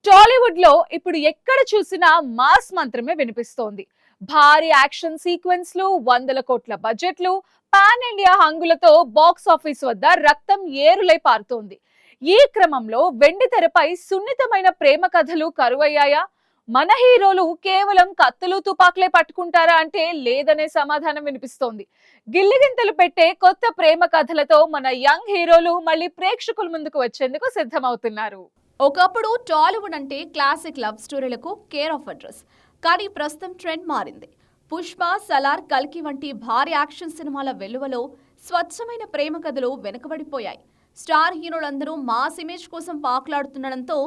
టాలీవుడ్ లో ఇప్పుడు ఎక్కడ చూసినా మాస్ మంత్రమే వినిపిస్తోంది. భారీ యాక్షన్ సీక్వెన్స్లు, వందల కోట్ల బడ్జెట్లు, పాన్ ఇండియా హంగులతో బాక్స్ ఆఫీస్ వద్ద రక్తం ఏరులై పారుతోంది. ఈ క్రమంలో వెండి తెరపై సున్నితమైన ప్రేమ కథలు కరువయ్యాయా? మన హీరోలు కేవలం కత్తులు తుపాకులే పట్టుకుంటారా అంటే లేదనే సమాధానం వినిపిస్తోంది. గిల్లిగింతలు పెట్టే కొత్త ప్రేమ కథలతో మన యంగ్ హీరోలు మళ్ళీ ప్రేక్షకుల ముందుకు వచ్చేందుకు సిద్ధమవుతున్నారు. ఒకప్పుడు టాలీవుడ్ అంటే క్లాసిక్ లవ్ స్టోరీలకు కేర్ ఆఫ్ అడ్రస్. కానీ ప్రస్తుతం ట్రెండ్ మారింది. పుష్ప, సలార్, కల్కి వంటి భారీ యాక్షన్ సినిమాల వెలువలో స్వచ్ఛమైన ప్రేమ కథలు వెనుకబడిపోయాయి. స్టార్ హీరోలందరూ మాస్ ఇమేజ్ కోసం పాకులాడుతుండడంతో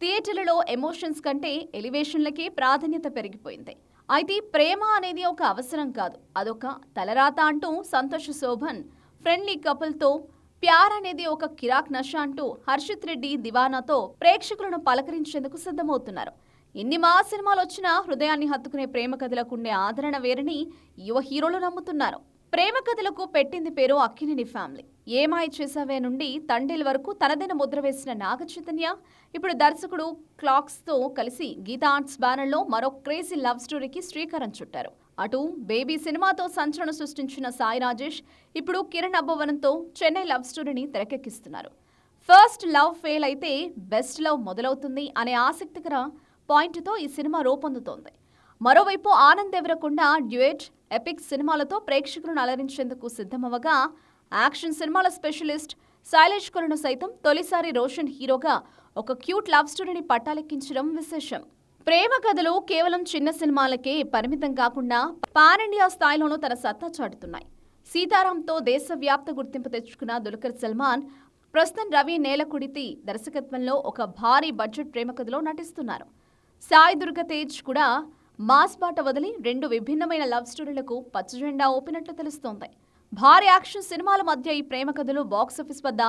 థియేటర్లలో ఎమోషన్స్ కంటే ఎలివేషన్లకే ప్రాధాన్యత పెరిగిపోయింది. అయితే ప్రేమ అనేది ఒక అవసరం కాదు, అదొక తలరాత అంటూ సంతోష్ శోభన్ ఫ్రెండ్లీ కపుల్తో ప్యార్ అనేది ఒక కిరాక్ నష అంటూ హర్షిత్ రెడ్డి దివానాతో ప్రేక్షకులను పలకరించేందుకు సిద్ధమవుతున్నారు. ఎన్ని మా సినిమాలు వచ్చినా హృదయాన్ని హత్తుకునే ప్రేమ కథలకు ఉండే ఆదరణ వేరని యువ హీరోలు నమ్ముతున్నారు. ప్రేమ కథలకు పెట్టింది పేరు అక్కినేని ఫ్యామిలీ. ఏమాయ చేసావే నుండి తండ్రిల వరకు తనదైన ముద్ర వేసిన నాగ చైతన్య ఇప్పుడు దర్శకుడు క్లాక్స్ తో కలిసి గీతా ఆర్ట్స్ బ్యానర్ లో మరో క్రేజీ లవ్ స్టోరీకి శ్రీకారం చుట్టారు. అటు బేబీ సినిమాతో సంచలనం సృష్టించిన సాయి రాజేష్ ఇప్పుడు కిరణ్ అబ్బవనంతో చెన్నై లవ్ స్టోరీని తెరకెక్కిస్తున్నారు. ఫస్ట్ లవ్ ఫెయిల్ అయితే బెస్ట్ లవ్ మొదలవుతుంది అనే ఆసక్తికర పాయింట్తో ఈ సినిమా రూపొందుతోంది. మరోవైపు ఆనంద్ దేవరకొండ డ్యూయెట్, ఎపిక్ సినిమాలతో ప్రేక్షకులను అలరించేందుకు సిద్ధమవగా, యాక్షన్ సినిమాల స్పెషలిస్ట్ శైలేష్ కొలను సైతం తొలిసారి రోషన్ హీరోగా ఒక క్యూట్ లవ్ స్టోరీని పట్టాలెక్కించడం విశేషం. ప్రేమ కథలు కేవలం చిన్న సినిమాలకే పరిమితం కాకుండా పాన్ ఇండియా స్థాయిలోనూ తన సత్తా చాటుతున్నాయి. సీతారాంతో దేశవ్యాప్త గుర్తింపు తెచ్చుకున్న దుల్కర్ సల్మాన్ ప్రస్తుతం రవి నేలకుడితి దర్శకత్వంలో ఒక భారీ బడ్జెట్ ప్రేమ కథలో నటిస్తున్నారు. సాయి దుర్గ తేజ్ కూడా మాస్ బాట వదిలి రెండు విభిన్నమైన లవ్ స్టోరీలకు పచ్చజెండా ఊపినట్లు తెలుస్తోంది. భారీ యాక్షన్ సినిమాల మధ్య ఈ ప్రేమ కథలు బాక్సాఫీస్ వద్ద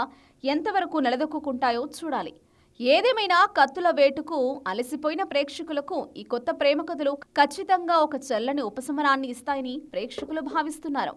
ఎంతవరకు నిలదొక్కుంటాయో చూడాలి. ఏదేమైనా కత్తుల వేటుకు అలసిపోయిన ప్రేక్షకులకు ఈ కొత్త ప్రేమ కథలు ఖచ్చితంగా ఒక చల్లని ఉపశమనాన్ని ఇస్తాయని ప్రేక్షకులు భావిస్తున్నారు.